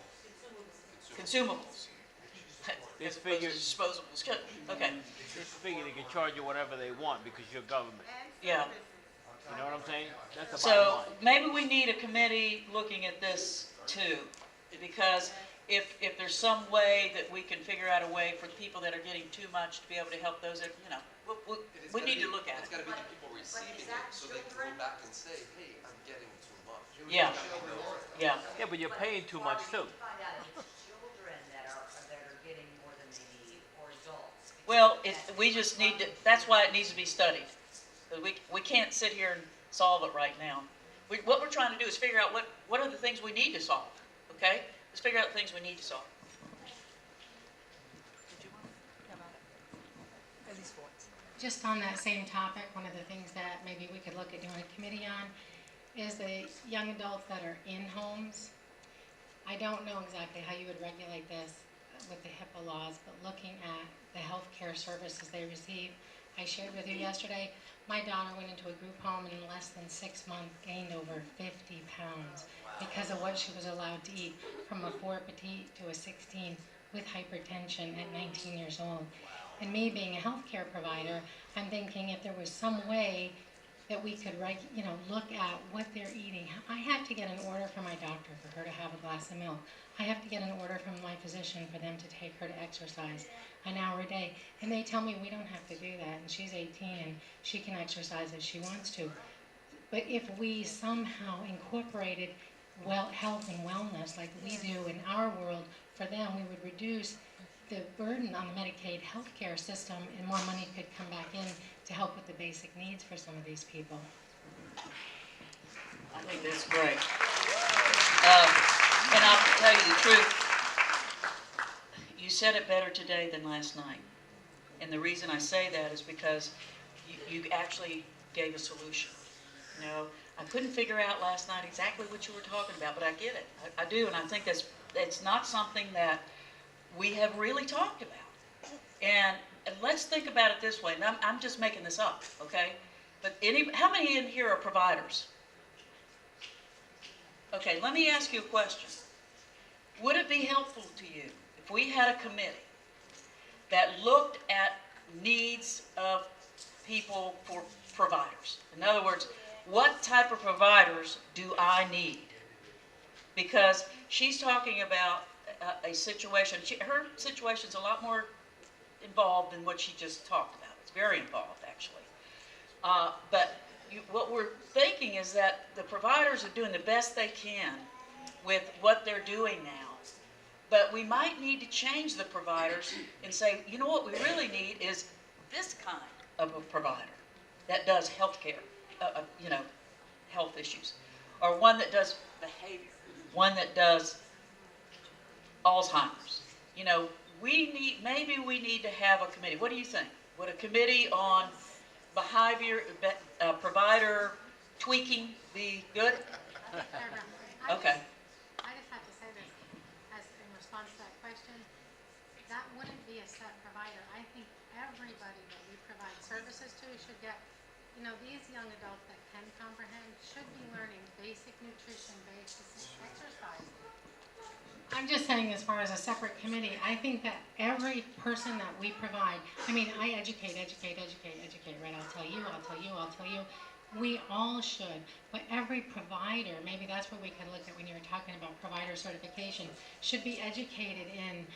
consumables. This As opposed to figure- disposables. Good. Okay. This figure, they can charge you whatever they want because you're government. Yeah. You know what I'm saying? That's the So bottom line. maybe we need a committee looking at this too, because if there's some way that we can figure out a way for people that are getting too much to be able to help those that, you know, we need to look at It's it. gotta be the people receiving it, so they can go back and say, hey, I'm getting too much. Yeah. Yeah. Yeah, but you're paying too much too. Find out if it's children that are getting more than they need, or adults. Well, we just need to, that's why it needs to be studied. 'Cause we can't sit here and solve it right now. What we're trying to do is figure out what are the things we need to solve, okay? Let's figure out the things we need to solve. Did you want to come out? At least once. Just on that same topic, one of the things that maybe we could look at doing a committee on is the young adults that are in homes. I don't know exactly how you would regulate this with the HIPAA laws, but looking at the health care services they receive, I shared with you yesterday, my daughter went into a group home and in less than 6 months gained over 50 pounds because of what she was allowed to eat, from a 4 petite to a 16 with hypertension at 19 years old. And me being a healthcare provider, I'm thinking if there was some way that we could look at what they're eating. I have to get an order from my doctor for her to have a glass of milk. I have to get an order from my physician for them to take her to exercise an hour a day. And they tell me we don't have to do that, and she's 18 and she can exercise if she wants to. But if we somehow incorporated health and wellness like we do in our world for them, we would reduce the burden on the Medicaid healthcare system, and more money could come back in to help with the basic needs for some of these people. I think that's great. And I'll tell you the truth, you said it better today than last night. And the reason I say that is because you actually gave a solution. You know, I couldn't figure out last night exactly what you were talking about, but I get it. I do, and I think it's not something that we have really talked about. And let's think about it this way, and I'm just making this up, okay? But how many in here are providers? Okay, let me ask you a question. Would it be helpful to you if we had a committee that looked at needs of people for providers? In other words, what type of providers do I need? Because she's talking about a situation, her situation's a lot more involved than what she just talked about. It's very involved, actually. But what we're thinking is that the providers are doing the best they can with what they're doing now. But we might need to change the providers and say, you know what we really need is this kind of a provider that does health care, health issues. Or one that does behavior, one that does Alzheimer's. You know, maybe we need to have a committee. What do you think? Would a committee on behavior, provider tweaking be good? Okay. I just have to say this in response to that question. That wouldn't be a set provider. I think everybody that we provide services to should get, these young adults that can comprehend should be learning basic nutrition, basic exercise. I'm just saying, as far as a separate committee, I think that every person that we provide, I educate, right? I'll tell you. We all should, but every provider, maybe that's what we could look at when you were talking about provider certification, should be educated in,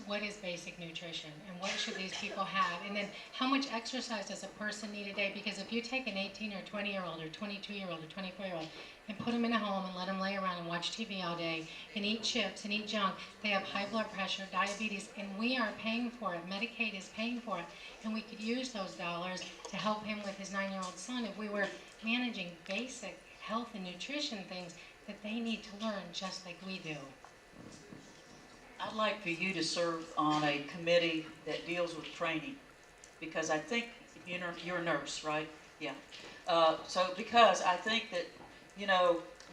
what is basic nutrition and what should these people have, and then how much exercise does a person need a day? Because if you take an 18 or 20-year-old or 22-year-old or 24-year-old and put them in a home and let them lay around and watch TV all day and eat chips and eat junk, they have high blood pressure, diabetes, and we are paying for it. Medicaid is paying for it, and we could use those dollars to help him with his 9-year-old son if we were managing basic health and nutrition things that they need to learn just like we do. I'd like for you to serve on a committee that deals with training, because I think you're a nurse, right? Yeah. Because I think that,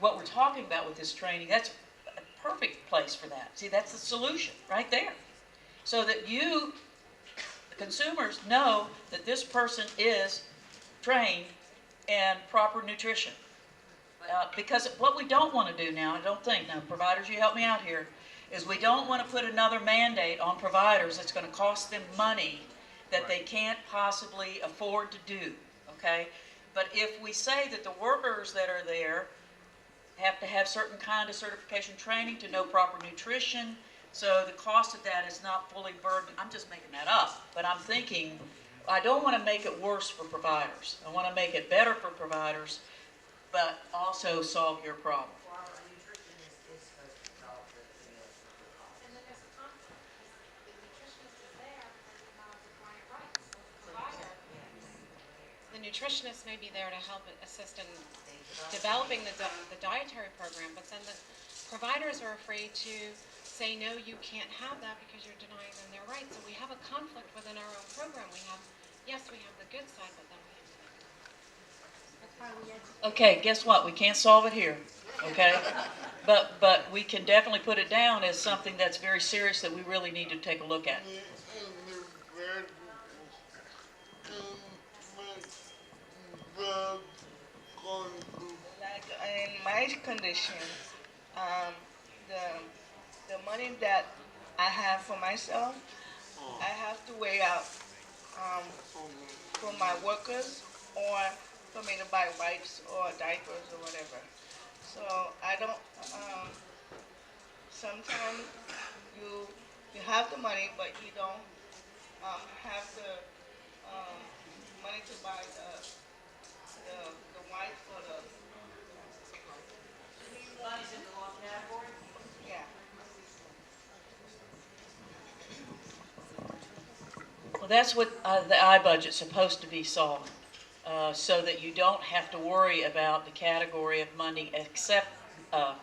what we're talking about with this training, that's a perfect place for that. See, that's the solution right there. So that you, the consumers, know that this person is trained in proper nutrition. Because what we don't want to do now, providers, you help me out here, is we don't want to put another mandate on providers that's going to cost them money that they can't possibly afford to do, okay? But if we say that the workers that are there have to have certain kind of certification training to know proper nutrition, so the cost of that is not fully burdened. I'm just making that up, but I'm thinking, I don't want to make it worse for providers. I want to make it better for providers, but also solve your problem. And then there's a conflict, because the nutritionist is there, but not the client rights. So the provider, the nutritionist may be there to help assist in developing the dietary program, but then the providers are afraid to say, no, you can't have that because you're denying them their rights. So we have a conflict within our own program. We have, yes, we have the good side, but then we have the negative. That's why we educate. Okay, guess what? We can't solve it here, okay? But we can definitely put it down as something that's very serious that we really need to take a look at. Like in my condition, um, the money that I have for myself, I have to weigh out for my workers or for me to buy wipes or diapers or whatever. So I don't. Sometimes you have the money, but you don't have the money to buy the wipes or the. Yeah. Well, that's what the I budget's supposed to be solving, so that you don't have to worry about the category of money except of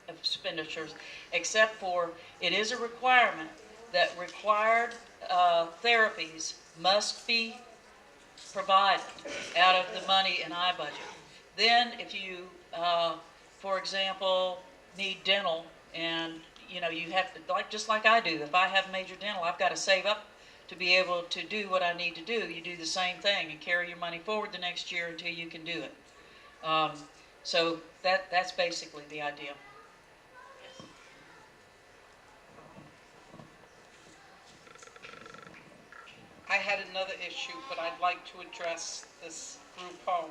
expenditures, except for it is a requirement that required therapies must be provided out of the money in I budget. Then, if you, for example, need dental, and you have to, just like I do. If I have major dental, I've got to save up to be able to do what I need to do. You do the same thing and carry your money forward the next year until you can do it. So that's basically the idea. I had another issue, but I'd like to address this group home.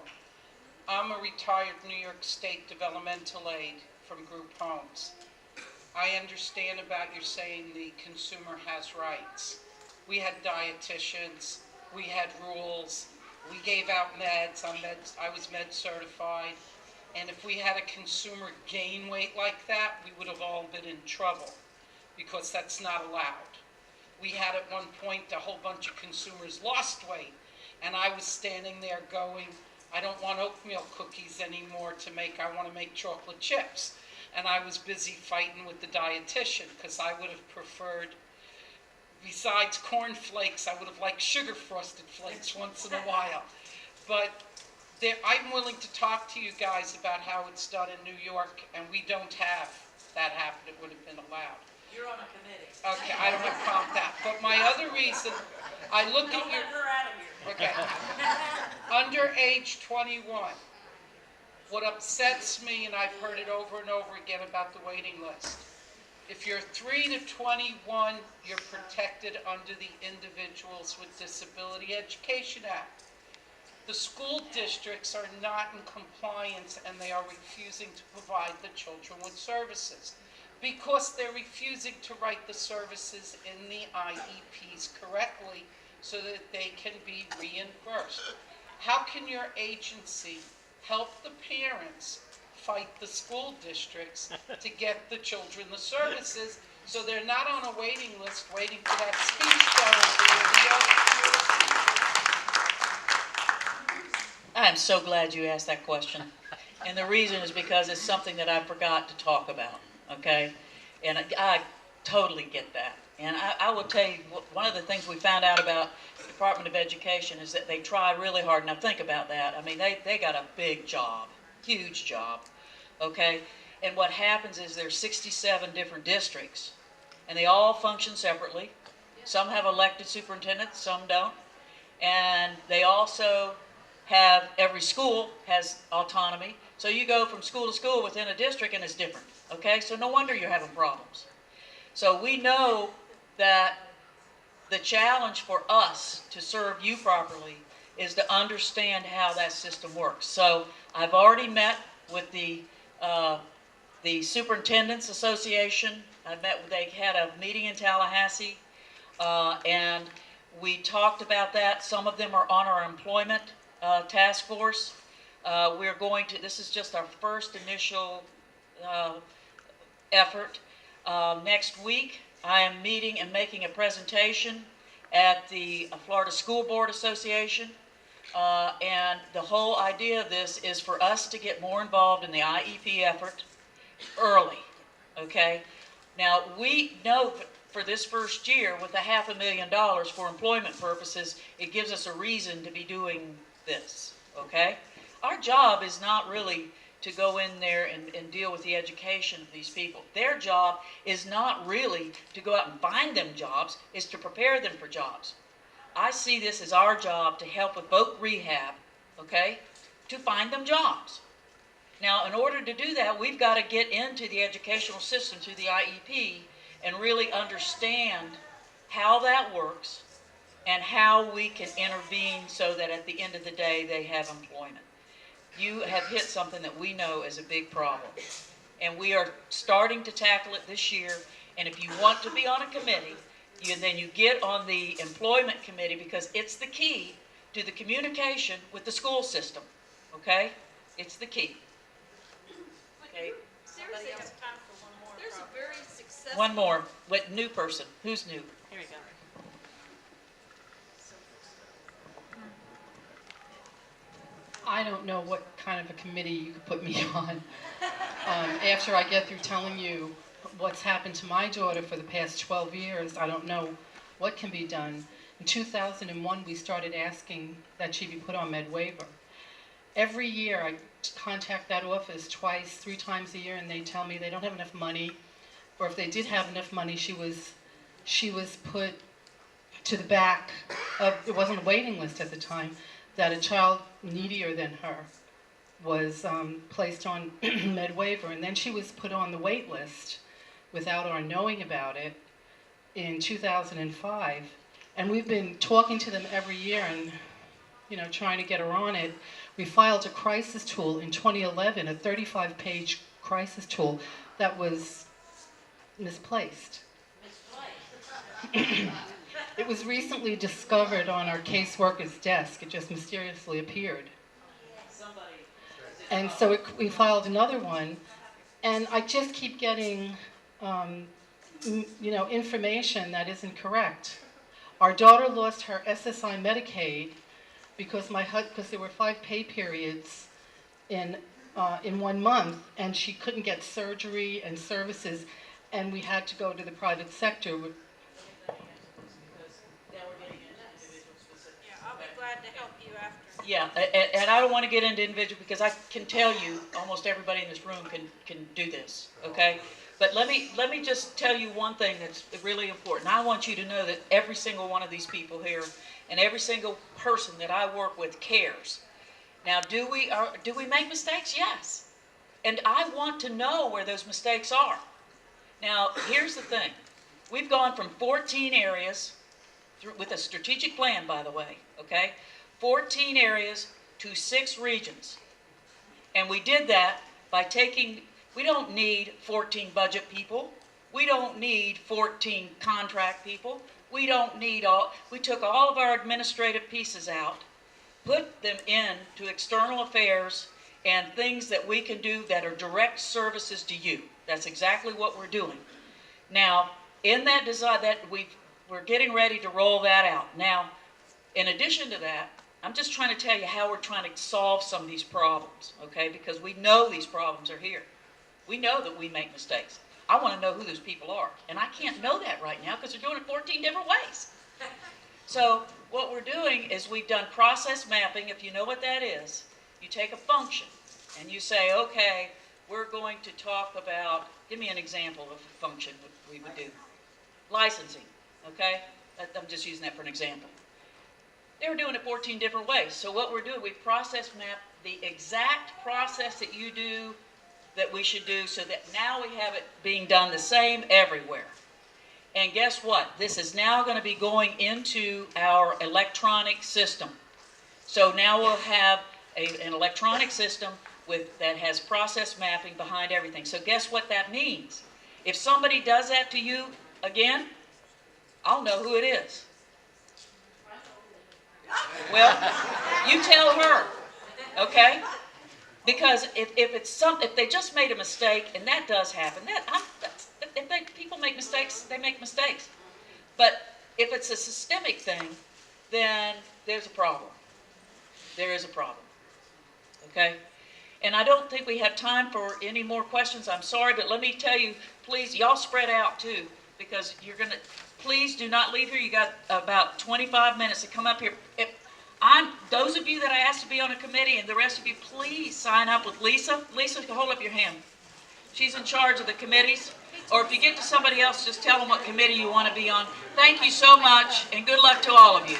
I'm a retired New York State developmental aide from group homes. I understand about you saying the consumer has rights. We had dietitians, we had rules, we gave out meds. I was med certified, and if we had a consumer gain weight like that, we would have all been in trouble because that's not allowed. We had at one point a whole bunch of consumers lost weight, and I was standing there going, I don't want oatmeal cookies anymore to make, I want to make chocolate chips. And I was busy fighting with the dietitian because I would have preferred, besides corn flakes, I would have liked sugar frosted flakes once in a while. But I'm willing to talk to you guys about how it's done in New York, and we don't have that happen. It would have been allowed. You're on a committee. Okay, I don't have problem with that. But my other reason, I look at your... her out of here. Okay. Under age 21, what upsets me, and I've heard it over and over again about the waiting list, if you're 3 to 21, you're protected under the Individuals with Disability Education Act. The school districts are not in compliance, and they are refusing to provide the children with services because they're refusing to write the services in the IEPs correctly so that they can be reimbursed. How can your agency help the parents fight the school districts to get the children the services so they're not on a waiting list waiting for that speech therapy? I'm so glad you asked that question. And the reason is because it's something that I forgot to talk about, okay? And I totally get that. And I will tell you, one of the things we found out about the Department of Education is that they try really hard. Now think about that. I mean, they got a big job, huge job, okay? And what happens is there's 67 different districts, and they all function separately. Some have elected superintendents, some don't. And they also have, every school has autonomy. So you go from school to school within a district and it's different, okay? So no wonder you're having problems. So we know that the challenge for us to serve you properly is to understand how that system works. So I've already met with the Superintendent's Association. They had a meeting in Tallahassee, and we talked about that. Some of them are on our employment task force. We're going to, this is just our first initial effort. Next week, I am meeting and making a presentation at the Florida School Board Association. And the whole idea of this is for us to get more involved in the IEP effort early, okay? Now, we know for this first year, with $500,000 for employment purposes, it gives us a reason to be doing this, okay? Our job is not really to go in there and deal with the education of these people. Their job is not really to go out and find them jobs, it's to prepare them for jobs. I see this as our job to help with voc rehab, okay, to find them jobs. Now, in order to do that, we've got to get into the educational system through the IEP and really understand how that works and how we can intervene so that at the end of the day they have employment. You have hit something that we know is a big problem, and we are starting to tackle it this year. And if you want to be on a committee, then you get on the employment committee, because it's the key to the communication with the school system, okay? It's the key. Okay. Seriously, there's a very successful. One more. What new person? Who's new? Here we go. I don't know what kind of a committee you could put me on. After I get through telling you what's happened to my daughter for the past 12 years, I don't know what can be done. In 2001, we started asking that she be put on med waiver. Every year, I contact that office twice, 3 times a year, and they tell me they don't have enough money, or if they did have enough money, she was put to the back of, it wasn't a waiting list at the time, that a child needier than her was placed on med waiver, and then she was put on the wait list without our knowing about it in 2005. And we've been talking to them every year and, you know, trying to get her on it. We filed a crisis tool in 2011, a 35-page crisis tool that was misplaced. It was recently discovered on our caseworker's desk. It just mysteriously appeared. And so we filed another one, and I just keep getting, you know, information that isn't correct. Our daughter lost her SSI Medicaid because there were 5 pay periods in 1 month, and she couldn't get surgery and services, and we had to go to the private sector. Glad to help you after. Yeah, and I don't want to get into individual, because I can tell you almost everybody in this room can do this, okay? But let me just tell you one thing that's really important. I want you to know that every single one of these people here and every single person that I work with cares. Now, do we make mistakes? Yes. And I want to know where those mistakes are. Now, here's the thing. We've gone from 14 areas, with a strategic plan, by the way, okay? 14 areas to 6 regions. And we did that by we don't need 14 budget people. We don't need 14 contract people. We don't need we took all of our administrative pieces out, put them into external affairs and things that we can do that are direct services to you. That's exactly what we're doing. Now, in that design, we're getting ready to roll that out. Now, in addition to that, I'm just trying to tell you how we're trying to solve some of these problems, okay? Because we know these problems are here. We know that we make mistakes. I want to know who those people are. And I can't know that right now because they're doing it 14 different ways. So what we're doing is we've done process mapping. If you know what that is, you take a function and you say, okay, we're going to talk about, give me an example of a function we would do. Licensing. Okay? I'm just using that for an example. They were doing it 14 different ways. So what we're doing, we process map the exact process that you do that we should do, so that now we have it being done the same everywhere. And guess what? This is now going to be going into our electronic system. So now we'll have an electronic system that has process mapping behind everything. So guess what that means? If somebody does that to you again, I'll know who it is. Well, you tell her, okay? Because if they just made a mistake, and that does happen, people make mistakes, they make mistakes. But if it's a systemic thing, then there's a problem. There is a problem, okay? And I don't think we have time for any more questions. I'm sorry, but let me tell you, please, y'all spread out too, because you're gonna, please do not leave here. You got about 25 minutes to come up here. Those of you that I asked to be on a committee, and the rest of you, please sign up with Lisa. Lisa, hold up your hand. She's in charge of the committees. Or if you get to somebody else, just tell them what committee you want to be on. Thank you so much, and good luck to all of you.